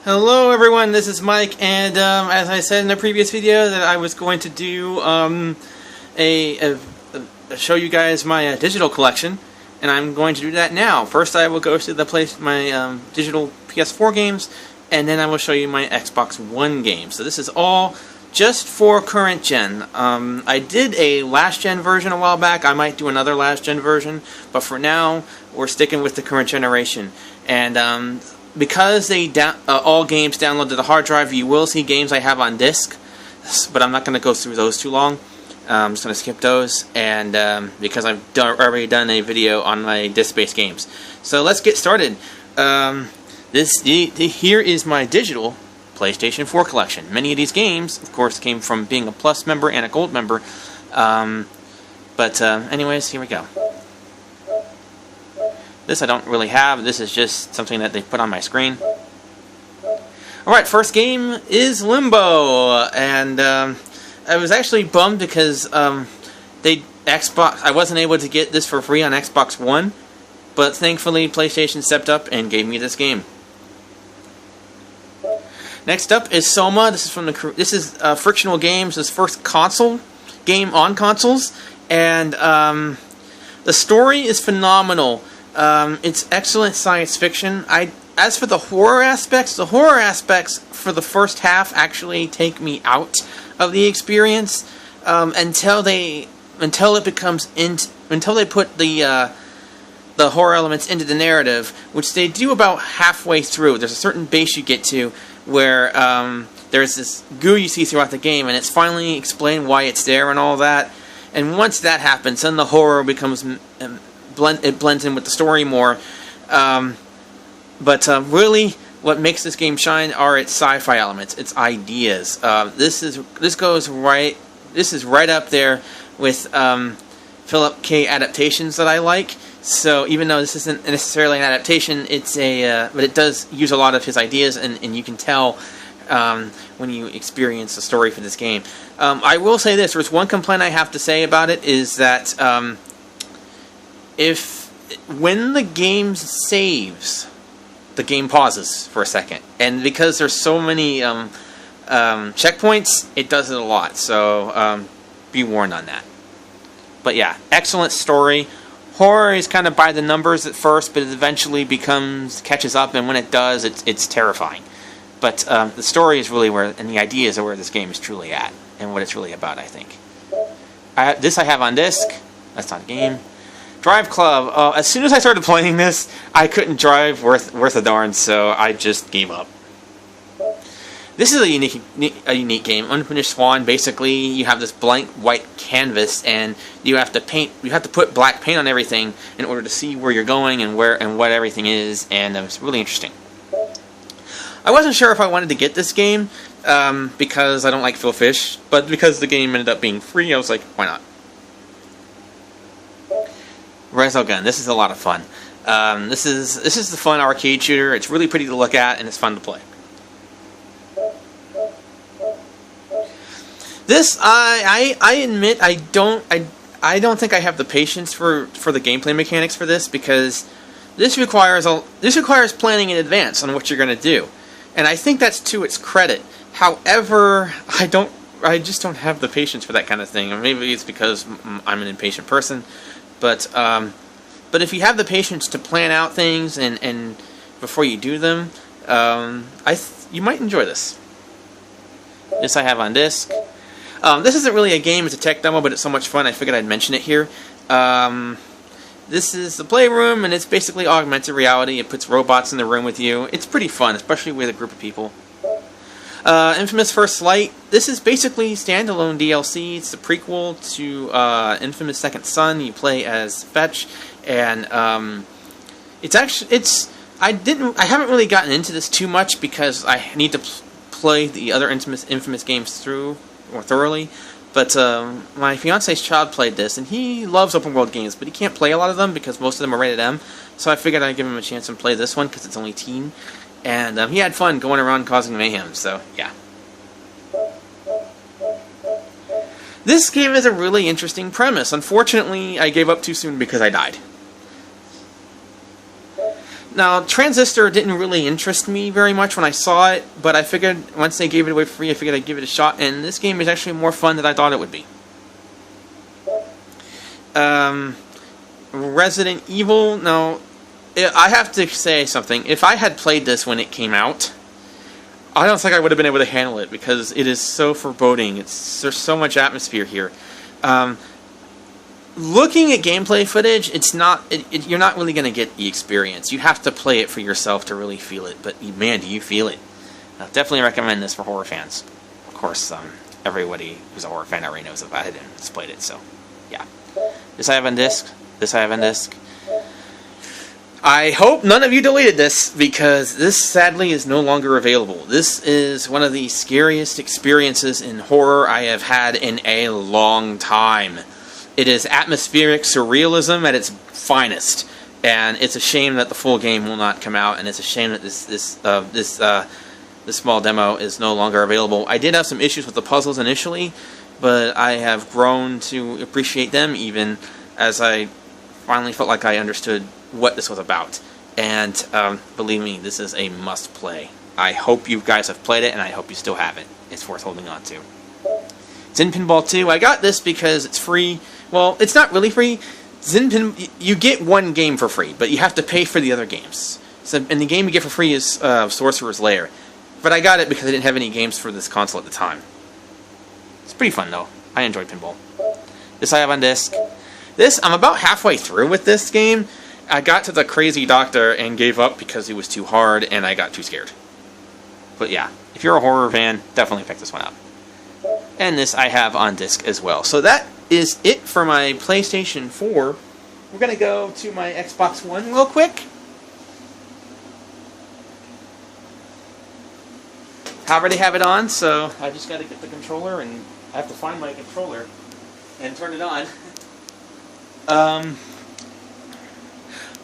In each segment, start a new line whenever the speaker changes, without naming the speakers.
Hello everyone, this is Mike, and as I said in the previous video that I was going to do show you guys my digital collection, and I'm going to do that now. First I will go to my digital PS4 games, and then I will show you my Xbox One games. So this is all just for current gen. I did a last gen version a while back. I might do another last gen version, but for now we're sticking with the current generation. And because they all games download to the hard drive, you will see games I have on disc, but I'm not going to go through those too long. I'm just going to skip those, and because I've already done a video on my disc-based games. So let's get started. Here is my digital PlayStation 4 collection. Many of these games, of course, came from being a Plus member and a Gold member. Anyways, here we go. This I don't really have. This is just something that they put on my screen. Alright, first game is Limbo. And I was actually bummed because I wasn't able to get this for free on Xbox One. But thankfully, PlayStation stepped up and gave me this game. Next up is Soma. This is Frictional Games' first console game on consoles. And the story is phenomenal. It's excellent science fiction. As for the horror aspects for the first half actually take me out of the experience until they put the horror elements into the narrative, which they do about halfway through. There's a certain base you get to where there's this goo you see throughout the game, and it's finally explained why it's there and all that. And once that happens, then the horror becomes it blends in with the story more. Really, what makes this game shine are its sci-fi elements, its ideas. This is right up there with Philip K. adaptations that I like. So even though this isn't necessarily an adaptation, but it does use a lot of his ideas, and you can tell when you experience the story for this game. I will say this: there's one complaint I have to say about it, is that when the game saves, the game pauses for a second, and because there's so many checkpoints, it does it a lot. So be warned on that. But yeah, excellent story. Horror is kind of by the numbers at first, but it eventually catches up, and when it does, it's terrifying. But the story is really and the ideas are where this game is truly at, and what it's really about, I think. This I have on disc. That's not a game. Drive Club. As soon as I started playing this, I couldn't drive worth a darn, so I just gave up. This is a unique game. Unfinished Swan. Basically, you have this blank white canvas, and you have to paint. You have to put black paint on everything in order to see where you're going and what everything is, and it's really interesting. I wasn't sure if I wanted to get this game because I don't like Phil Fish, but because the game ended up being free, I was like, why not? Resogun. This is a lot of fun. This is the fun arcade shooter. It's really pretty to look at, and it's fun to play. This I admit I don't think I have the patience for the gameplay mechanics for this, because this requires planning in advance on what you're going to do, and I think that's to its credit. However, I just don't have the patience for that kind of thing. Or maybe it's because I'm an impatient person. But if you have the patience to plan out things and before you do them, you might enjoy this. This I have on disc. This isn't really a game; it's a tech demo, but it's so much fun I figured I'd mention it here. This is the Playroom, and it's basically augmented reality. It puts robots in the room with you. It's pretty fun, especially with a group of people. Infamous First Light. This is basically standalone DLC. It's the prequel to Infamous Second Son. You play as Fetch, and I haven't really gotten into this too much because I need to play the other Infamous games through more thoroughly. But my fiance's child played this, and he loves open world games, but he can't play a lot of them because most of them are rated M. So I figured I'd give him a chance and play this one because it's only teen. And he had fun going around causing mayhem, so yeah. This game has a really interesting premise. Unfortunately, I gave up too soon because I died. Now, Transistor didn't really interest me very much when I saw it, but I figured once they gave it away for free, I figured I'd give it a shot, and this game is actually more fun than I thought it would be. Resident Evil, no, I have to say something. If I had played this when it came out, I don't think I would have been able to handle it, because it is so foreboding. There's so much atmosphere here. Looking at gameplay footage, you're not really going to get the experience. You have to play it for yourself to really feel it. But man, do you feel it? I'll definitely recommend this for horror fans. Of course, everybody who's a horror fan already knows about it and has played it. So, yeah. This I have on disc. This I have on disc. I hope none of you deleted this, because this sadly is no longer available. This is one of the scariest experiences in horror I have had in a long time. It is atmospheric surrealism at its finest, and it's a shame that the full game will not come out, and it's a shame that this small demo is no longer available. I did have some issues with the puzzles initially, but I have grown to appreciate them, even as I finally felt like I understood what this was about. And believe me, this is a must-play. I hope you guys have played it, and I hope you still have it. It's worth holding on to. Zin Pinball 2, I got this because it's free. Well, it's not really free. You get one game for free, but you have to pay for the other games. So, and the game you get for free is Sorcerer's Lair. But I got it because I didn't have any games for this console at the time. It's pretty fun, though. I enjoyed pinball. This I have on disc. I'm about halfway through with this game. I got to the crazy doctor and gave up because it was too hard and I got too scared. But yeah, if you're a horror fan, definitely pick this one up. And this I have on disc as well. So that is it for my PlayStation 4. We're going to go to my Xbox One real quick. I already have it on, so I just got to get the controller, and I have to find my controller and turn it on.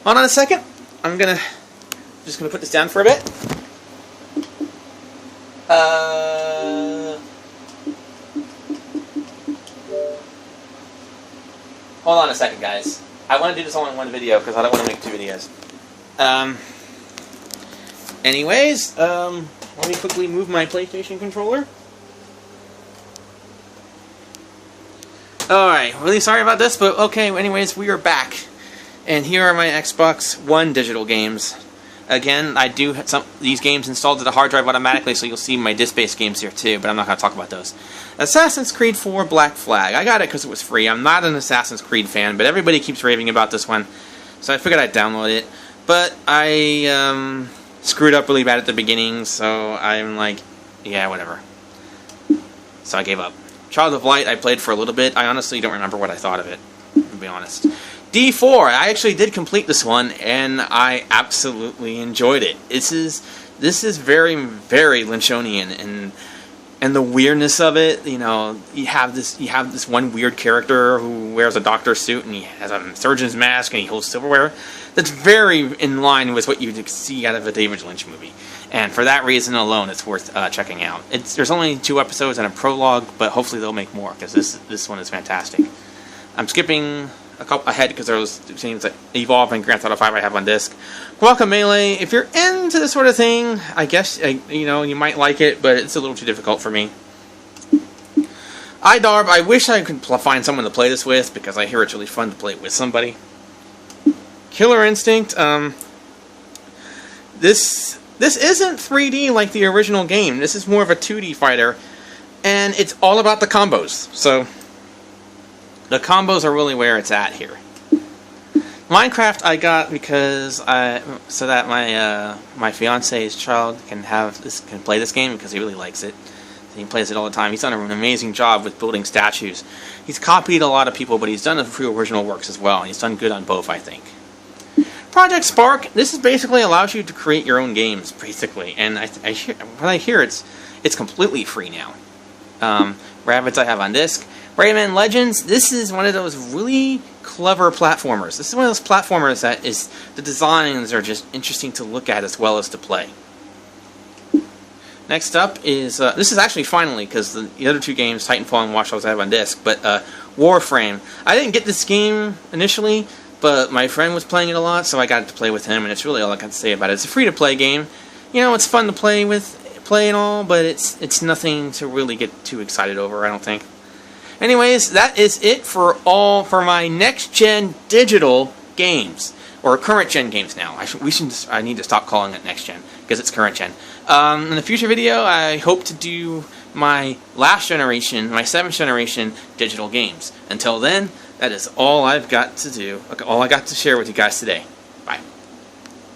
Hold on a second. I'm just gonna put this down for a bit. Hold on a second, guys. I want to do this all in one video because I don't want to make two videos. Anyways, let me quickly move my PlayStation controller. Alright, really sorry about this, but okay, anyways, we are back. And here are my Xbox One digital games. Again, I do have these games installed to the hard drive automatically, so you'll see my disc-based games here too, but I'm not going to talk about those. Assassin's Creed 4 Black Flag. I got it because it was free. I'm not an Assassin's Creed fan, but everybody keeps raving about this one, so I figured I'd download it. But I screwed up really bad at the beginning, so I'm like, yeah, whatever. So I gave up. Child of Light I played for a little bit. I honestly don't remember what I thought of it, to be honest. D4, I actually did complete this one, and I absolutely enjoyed it. This is very, very Lynchonian, and the weirdness of it. You know, you have this one weird character who wears a doctor's suit, and he has a surgeon's mask, and he holds silverware. That's very in line with what you'd see out of a David Lynch movie, and for that reason alone, it's worth checking out. There's only 2 episodes and a prologue, but hopefully they'll make more, because this one is fantastic. I'm skipping a couple ahead because there was scenes like Evolve and Grand Theft Auto 5 I have on disc. Guacamelee, if you're into this sort of thing, I guess you might like it, but it's a little too difficult for me. iDarb, I wish I could find someone to play this with, because I hear it's really fun to play it with somebody. Killer Instinct, this isn't 3D like the original game. This is more of a 2D fighter, and it's all about the combos. So the combos are really where it's at here. Minecraft I got because so that my fiance's child can play this game, because he really likes it. He plays it all the time. He's done an amazing job with building statues. He's copied a lot of people, but he's done a few original works as well, and he's done good on both, I think. Project Spark, this is basically allows you to create your own games, basically, and when I hear it's completely free now. Rabbids I have on disc. Rayman Legends, this is one of those really clever platformers. This is one of those platformers that the designs are just interesting to look at as well as to play. Next up is, this is actually finally, because the other 2 games, Titanfall and Watch Dogs, I have on disc, but Warframe. I didn't get this game initially, but my friend was playing it a lot, so I got to play with him, and it's really all I got to say about it. It's a free-to-play game. You know, it's fun to play and all, but it's nothing to really get too excited over, I don't think. Anyways, that is it for my next-gen digital games, or current-gen games now. I need to stop calling it next-gen, because it's current-gen. In the future video, I hope to do my last generation, my 7th generation digital games. Until then, that is all I've got to do, all I got to share with you guys today. Bye.